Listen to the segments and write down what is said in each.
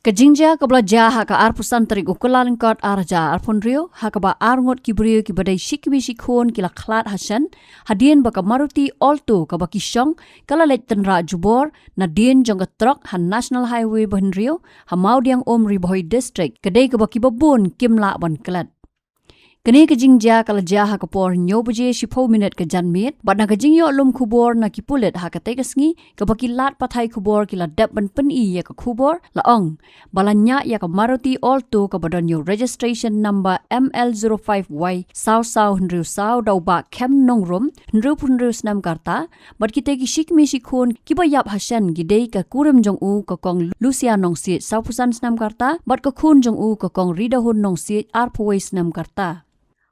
Ka Jingjia ka belajar ha ka arpusan terik ukulan kot arja arpun rio ha ka ba arngot kibrio ki badai shikmi shikon kila klat hasan hadien ba ka Maruti Alto ka ba Kishong kala let tenra jubor na dien jong ka Trok ha National Highway bahin rio ha Maudiang Om Ribohoi District kadai ka ba kibabun kimla ban klat. Kini ka Jingjia kala jah ha ka por nyo baje 10 minit ka janmit bat na ka jingyo lum kubor na kipulit ha ka tegasngi ka ba kilat pathai kubor kila dap ban pen I ya ka kubor laong balanya ya ka Maruti Alto ka badon yo registration number ML05Y South Henry South dau ba kem nongrum Henry snam karta bat kita ki shikmi shikon ki ba yap hasan gidei ka kuram jong u ka kong Lucia nongsi South snam karta bat ka Khun jong u ka kong Ridahun nongsi Arpaway snam karta.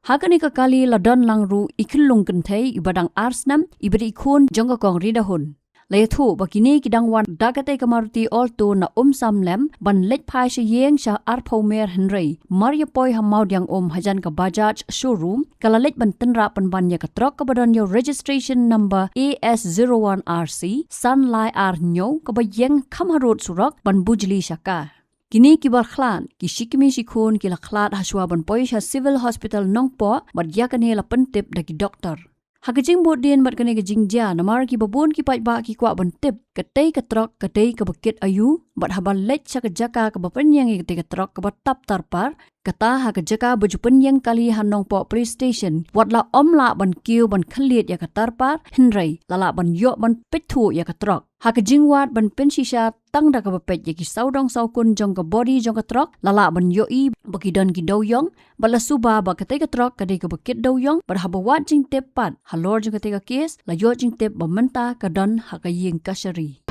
Hakani ka kali ladon langru ikilung kentai ibadang arsnam iberi Khun jong ka kong Ridahun. Layathu bakini kidang wan dagate ka Maruti Alto na samlem ban lech pai sha Ïeng sha Arpawmer Henry Maria poi ha Maudiang hajan ka Bajaj showroom kala lech ban tenra pan ban ya ka Trok ka badon yo registration number AS01RC Sunlai R nyo ka ba Ïeng Khamharot Surok ban Bujli Shaka. Kini kibar khlan ki shikmi shikon kila khlat haswa ban poi sha civil hospital Nongpoh bat yakane la pentip dagi doktor. Hakajing bodin bat kane ka Jingjia namar ki babun ki pai ba ki kwa ban tip katei ka Trok katei ka bakit ayu bat habal lech sa ka jaka ka bapenyang ki katei ka Trok ka batap Tarpal kata ha ka jaka baju penyang kali han Nongpoh police station watla omla ban kiu ban khaliet ya ka Tarpal Henry lala ban yo ban pethu ya ka Trok. Haka jingwat ban pensisha tang da ka bapet ya ki saudong saukun jong ka body jong ka Trok lala ban yoi baki don ki Dewïong bala suba ba katei ka Trok kadai ka bakit Dewïong bar habawat jing tep pat halor jong katei ka kes la yo jing tep ba menta ka don haka Ïeng kasari.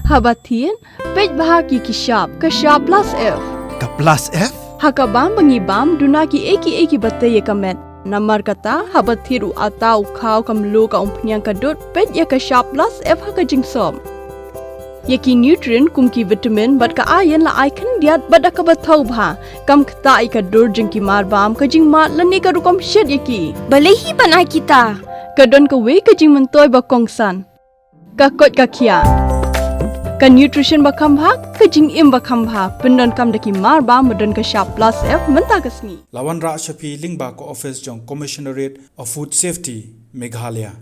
Habatin, pej bahagi ki shop plus F. Ka plus F? Hakabam bangibam duna ki eki batay kamet. Namar kata habathiru atau kau kamlu ka umpnyang kadut pej ya ka shop plus F haka jingsom. Yaki nutrient kum ki vitamin bat ka iron la icon diat bat ka bathau bha kam kta ka dur jing ki marbam ka jing mat lani ka rukom shed yaki. Balehi banai kita. Kadon ka we ka jing mentoy ba kongsan. Ka kot ka kia. Ka nutrition bakam bhag ka jing im bakam bhag pendon kam daki mar ba medon ka shop plus F menta kasni Lawan ra shapi lingba ko office jong commissionerate of food safety Meghalaya.